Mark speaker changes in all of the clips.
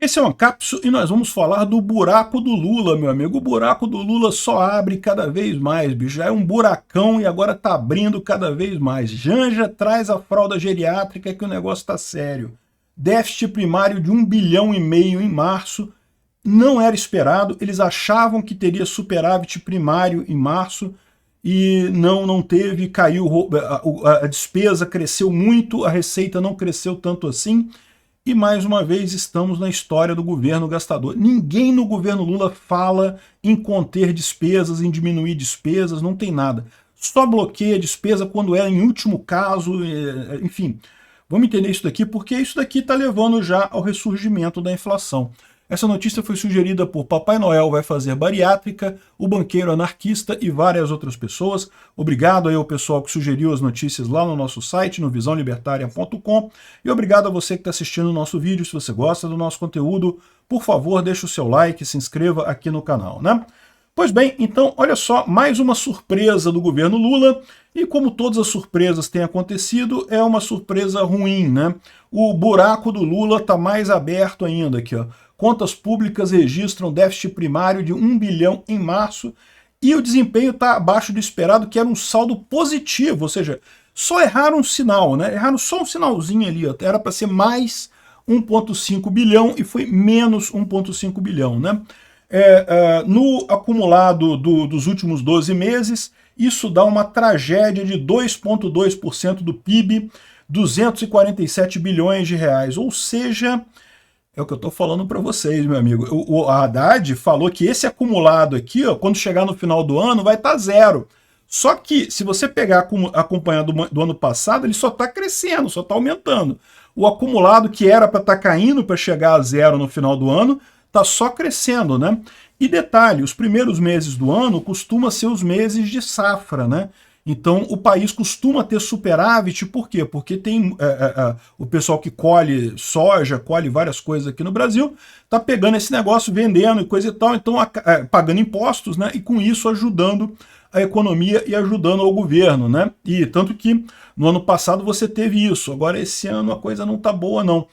Speaker 1: Esse é uma cápsula e nós vamos falar do buraco do Lula, meu amigo. O buraco do Lula só abre cada vez mais, bicho. Já é um buracão e agora tá abrindo cada vez mais. Janja traz a fralda geriátrica que o negócio tá sério. Déficit primário de 1,5 bilhão em março. Não era esperado. Eles achavam que teria superávit primário em março e não teve. Caiu, a despesa cresceu muito, a receita não cresceu tanto assim. E mais uma vez estamos na história do governo gastador. Ninguém no governo Lula fala em conter despesas, em diminuir despesas, não tem nada. Só bloqueia a despesa quando é em último caso, enfim. Vamos entender isso daqui, porque isso daqui está levando já ao ressurgimento da inflação. Essa notícia foi sugerida por Papai Noel vai fazer bariátrica, o banqueiro anarquista e várias outras pessoas. Obrigado aí ao pessoal que sugeriu as notícias lá no nosso site, no visãolibertaria.com. E obrigado a você que está assistindo o nosso vídeo. Se você gosta do nosso conteúdo, por favor, deixe o seu like e se inscreva aqui no canal, né? Pois bem, então, olha só, mais uma surpresa do governo Lula, e como todas as surpresas têm acontecido, é uma surpresa ruim, né? O buraco do Lula está mais aberto ainda aqui, ó. Contas públicas registram déficit primário de 1 bilhão em março, e o desempenho está abaixo do esperado, que era um saldo positivo, ou seja, só erraram um sinal, né? Erraram só um sinalzinho ali, ó. Era para ser mais 1,5 bilhão e foi menos 1,5 bilhão, né? No acumulado dos últimos 12 meses, isso dá uma tragédia de 2,2% do PIB, 247 bilhões de reais, ou seja, é o que eu estou falando para vocês, meu amigo. O Haddad falou que esse acumulado aqui, ó, quando chegar no final do ano, vai estar zero. Só que, se você pegar acompanhado do ano passado, ele só está crescendo, só está aumentando. O acumulado que era para estar caindo para chegar a zero no final do ano, está só crescendo, né? E detalhe, os primeiros meses do ano costumam ser os meses de safra, né? Então o país costuma ter superávit, por quê? Porque tem o pessoal que colhe soja, colhe várias coisas aqui no Brasil, tá pegando esse negócio, vendendo e coisa e tal, então pagando impostos, né? E com isso ajudando a economia e ajudando ao governo, né? E tanto que no ano passado você teve isso, agora esse ano a coisa não tá boa, não.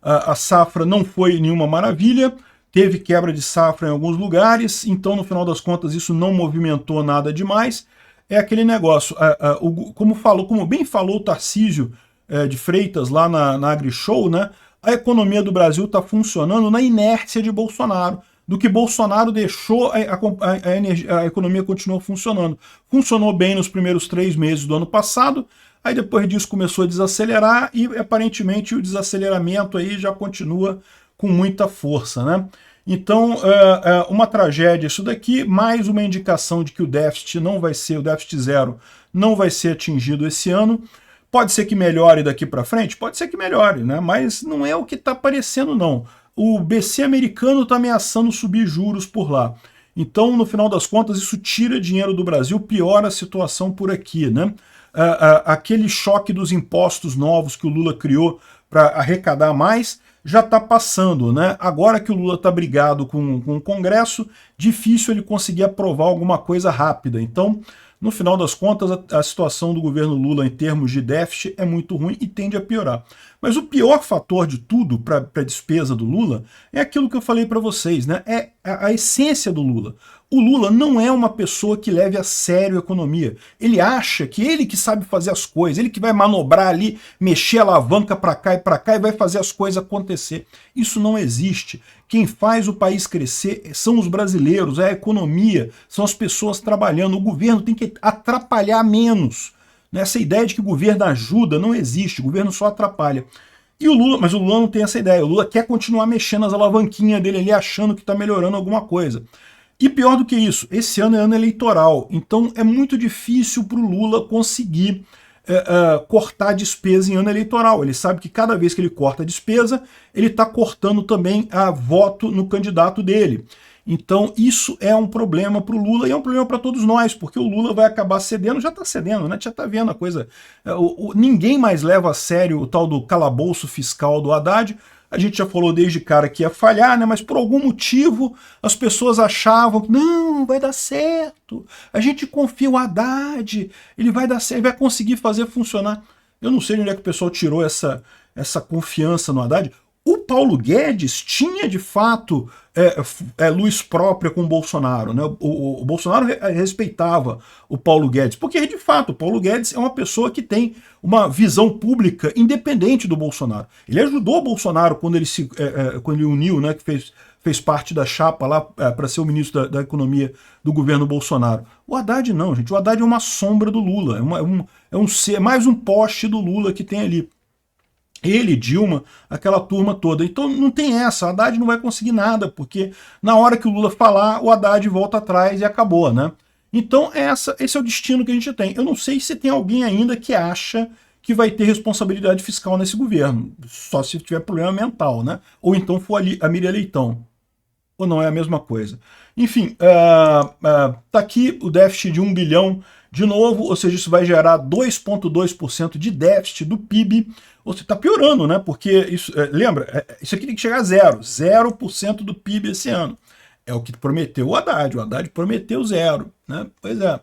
Speaker 1: A safra não foi nenhuma maravilha, teve quebra de safra em alguns lugares, então no final das contas isso não movimentou nada demais. É aquele negócio, como bem falou o Tarcísio de Freitas lá na AgriShow, né, a economia do Brasil está funcionando na inércia de Bolsonaro. Do que Bolsonaro deixou, a economia continuou funcionando. Funcionou bem nos primeiros 3 meses do ano passado, aí depois disso começou a desacelerar e aparentemente o desaceleramento aí já continua com muita força, né? Então, uma tragédia isso daqui, mais uma indicação de que o déficit não vai ser, o déficit zero não vai ser atingido esse ano. Pode ser que melhore daqui para frente? Pode ser que melhore, né? Mas não é o que está aparecendo, não. O BC americano está ameaçando subir juros por lá. Então, no final das contas, isso tira dinheiro do Brasil, piora a situação por aqui, né? Aquele choque dos impostos novos que o Lula criou para arrecadar mais já está passando, né? Agora que o Lula está brigado com o Congresso, difícil ele conseguir aprovar alguma coisa rápida. Então, no final das contas, a situação do governo Lula em termos de déficit é muito ruim e tende a piorar. Mas o pior fator de tudo para a despesa do Lula é aquilo que eu falei para vocês, né? É a essência do Lula. O Lula não é uma pessoa que leve a sério a economia. Ele acha que ele que sabe fazer as coisas, ele que vai manobrar ali, mexer a alavanca para cá e vai fazer as coisas acontecer. Isso não existe. Quem faz o país crescer são os brasileiros, é a economia, são as pessoas trabalhando. O governo tem que atrapalhar menos. Essa ideia de que o governo ajuda não existe, o governo só atrapalha. E o Lula, mas o Lula não tem essa ideia. O Lula quer continuar mexendo as alavanquinhas dele ali, achando que está melhorando alguma coisa. E pior do que isso, esse ano é ano eleitoral, então é muito difícil para o Lula conseguir cortar despesa em ano eleitoral. Ele sabe que cada vez que ele corta a despesa, ele está cortando também a voto no candidato dele. Então isso é um problema para o Lula e é um problema para todos nós, porque o Lula vai acabar cedendo, já está cedendo, né? Já está vendo a coisa. Ninguém mais leva a sério o tal do calabouço fiscal do Haddad. A gente já falou desde cara que ia falhar, né? Mas por algum motivo as pessoas achavam que não, vai dar certo. A gente confia o Haddad, ele vai dar certo, ele vai conseguir fazer funcionar. Eu não sei de onde é que o pessoal tirou essa confiança no Haddad. O Paulo Guedes tinha, de fato, luz própria com o Bolsonaro, né? O Bolsonaro respeitava o Paulo Guedes, porque, de fato, o Paulo Guedes é uma pessoa que tem uma visão pública independente do Bolsonaro. Ele ajudou o Bolsonaro quando quando ele uniu, né, que fez parte da chapa lá para ser o ministro da Economia do governo Bolsonaro. O Haddad não, gente. O Haddad é uma sombra do Lula, é mais um poste do Lula que tem ali. Ele, Dilma, aquela turma toda. Então não tem essa, o Haddad não vai conseguir nada, porque na hora que o Lula falar, o Haddad volta atrás e acabou, né? Então esse é o destino que a gente tem. Eu não sei se tem alguém ainda que acha que vai ter responsabilidade fiscal nesse governo, só se tiver problema mental, né? Ou então for a Miriam Leitão. Ou não é a mesma coisa. Enfim, tá aqui o déficit de 1 bilhão de novo, ou seja, isso vai gerar 2,2% de déficit do PIB. Ou seja, está piorando, né? Porque, isso, lembra, isso aqui tem que chegar a 0% do PIB esse ano. É o que prometeu o Haddad prometeu 0, né? Pois é.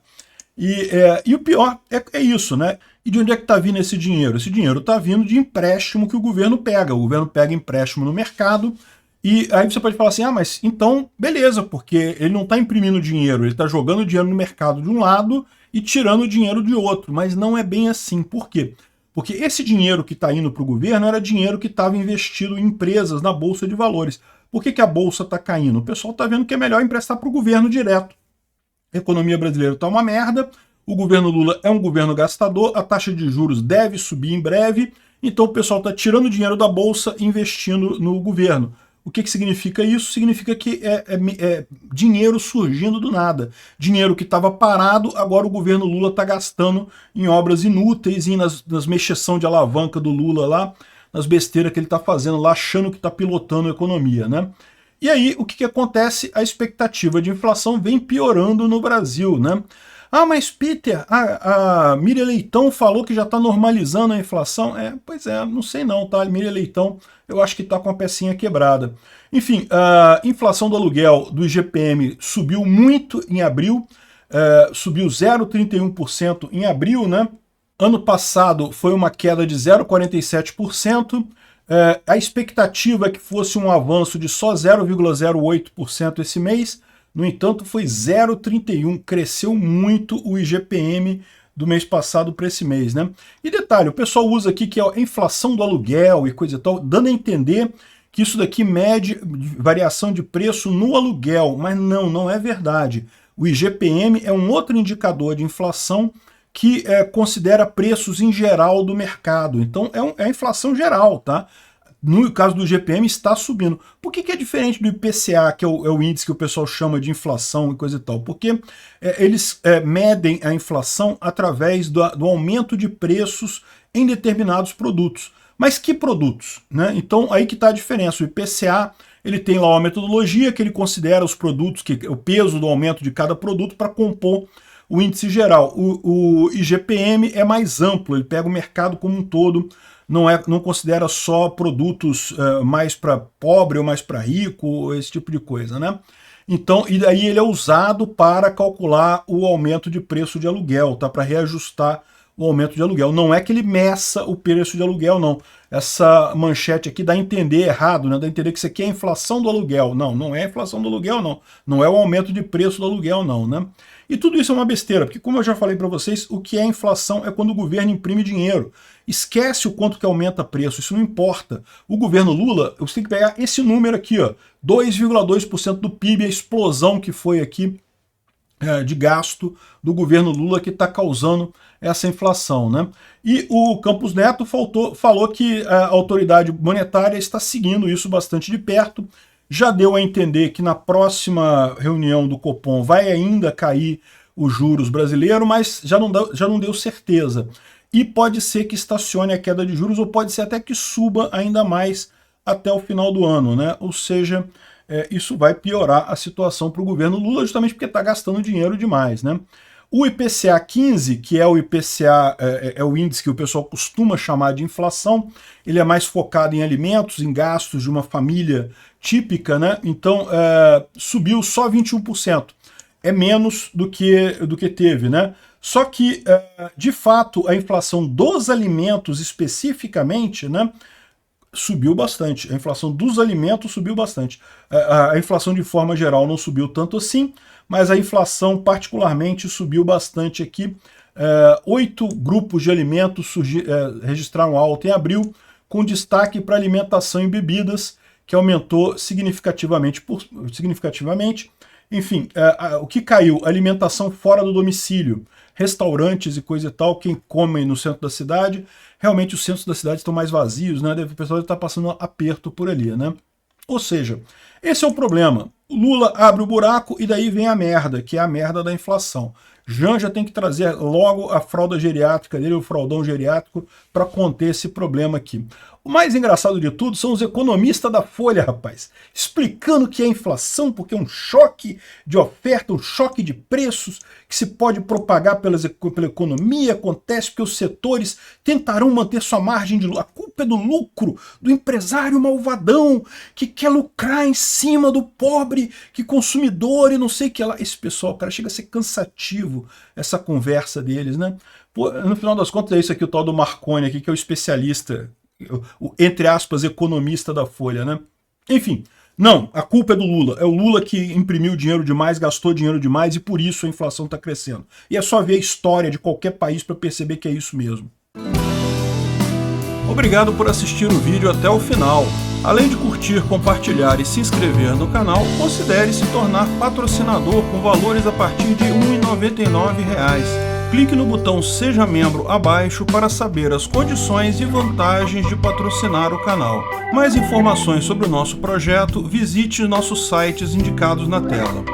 Speaker 1: E o pior é isso, né? E de onde é que está vindo esse dinheiro? Esse dinheiro está vindo de empréstimo que o governo pega. O governo pega empréstimo no mercado, e aí você pode falar assim, mas então, beleza, porque ele não está imprimindo dinheiro, ele está jogando dinheiro no mercado de um lado e tirando dinheiro de outro. Mas não é bem assim. Por quê? Porque esse dinheiro que está indo para o governo era dinheiro que estava investido em empresas na Bolsa de Valores. Por que a Bolsa está caindo? O pessoal está vendo que é melhor emprestar para o governo direto. A economia brasileira está uma merda, o governo Lula é um governo gastador, a taxa de juros deve subir em breve, então o pessoal está tirando dinheiro da Bolsa e investindo no governo. O que significa isso? Significa que é dinheiro surgindo do nada. Dinheiro que estava parado, agora o governo Lula está gastando em obras inúteis e nas mexeção de alavanca do Lula lá, nas besteiras que ele está fazendo lá, achando que está pilotando a economia, né? E aí, o que acontece? A expectativa de inflação vem piorando no Brasil, né? Mas Peter, a Miriam Leitão falou que já está normalizando a inflação. Pois é, não sei não, tá? Miriam Leitão, eu acho que está com a pecinha quebrada. Enfim, a inflação do aluguel do IGPM subiu muito em abril, subiu 0,31% em abril, né? Ano passado foi uma queda de 0,47%. A expectativa é que fosse um avanço de só 0,08% esse mês. No entanto, foi 0,31%, cresceu muito o IGPM do mês passado para esse mês, né? E detalhe, o pessoal usa aqui que é a inflação do aluguel e coisa e tal, dando a entender que isso daqui mede variação de preço no aluguel, mas não é verdade. O IGPM é um outro indicador de inflação que considera preços em geral do mercado. Então é a inflação geral, tá? No caso do IGPM está subindo. Por que é diferente do IPCA, que é o índice que o pessoal chama de inflação e coisa e tal? Porque eles medem a inflação através do aumento de preços em determinados produtos. Mas que produtos, né? Então aí que está a diferença. O IPCA ele tem lá uma metodologia que ele considera os produtos, o peso do aumento de cada produto para compor o índice geral. O IGPM é mais amplo, ele pega o mercado como um todo, não considera só produtos mais para pobre ou mais para rico, esse tipo de coisa, né? Então, e daí ele é usado para calcular o aumento de preço de aluguel, tá? Para reajustar o aumento de aluguel. Não é que ele meça o preço de aluguel, não. Essa manchete aqui dá a entender errado, né? Dá a entender que isso aqui é a inflação do aluguel. Não é a inflação do aluguel, não. Não é o aumento de preço do aluguel, não, né? E tudo isso é uma besteira, porque como eu já falei para vocês, o que é inflação é quando o governo imprime dinheiro. Esquece o quanto que aumenta preço, isso não importa. O governo Lula, você tem que pegar esse número aqui, ó, 2,2% do PIB, a explosão que foi aqui de gasto do governo Lula que está causando essa inflação, né? E o Campos Neto falou que a autoridade monetária está seguindo isso bastante de perto, já deu a entender que na próxima reunião do Copom vai ainda cair os juros brasileiros, mas já não deu certeza. E pode ser que estacione a queda de juros, ou pode ser até que suba ainda mais até o final do ano, né? Ou seja, isso vai piorar a situação para o governo Lula, justamente porque está gastando dinheiro demais, né? O IPCA 15, que é o IPCA, é o índice que o pessoal costuma chamar de inflação, ele é mais focado em alimentos, em gastos de uma família típica, né? Então subiu só 21%. É menos do que teve, né? Só que, de fato, a inflação dos alimentos especificamente, né, subiu bastante. A inflação dos alimentos subiu bastante. A inflação de forma geral não subiu tanto assim, mas a inflação particularmente subiu bastante aqui. 8 grupos de alimentos registraram alta em abril, com destaque para alimentação e bebidas, que aumentou significativamente. Enfim, o que caiu? Alimentação fora do domicílio, restaurantes e coisa e tal, quem come no centro da cidade. Realmente os centros da cidade estão mais vazios, né? O pessoal está passando aperto por ali, né? Ou seja, esse é o problema. O Lula abre o buraco e daí vem a merda, que é a merda da inflação. Janja tem que trazer logo a fralda geriátrica dele, o fraldão geriátrico, para conter esse problema aqui. O mais engraçado de tudo são os economistas da Folha, rapaz, explicando que é inflação, porque é um choque de oferta, um choque de preços que se pode propagar pela economia, acontece porque os setores tentarão manter sua margem de lucro. A culpa é do lucro, do empresário malvadão, que quer lucrar em cima do pobre, que consumidor e não sei o que lá. Esse pessoal, cara, chega a ser cansativo essa conversa deles, né? Pô, no final das contas é isso aqui, o tal do Marconi aqui, que é o especialista, o, entre aspas, economista da Folha, né? Enfim, não, a culpa é do Lula. É o Lula que imprimiu dinheiro demais, gastou dinheiro demais e por isso a inflação está crescendo. E é só ver a história de qualquer país para perceber que é isso mesmo. Obrigado por assistir o vídeo até o final. Além de curtir, compartilhar e se inscrever no canal, considere se tornar patrocinador com valores a partir de R$ 1,99. Clique no botão Seja Membro abaixo para saber as condições e vantagens de patrocinar o canal. Mais informações sobre o nosso projeto, visite nossos sites indicados na tela.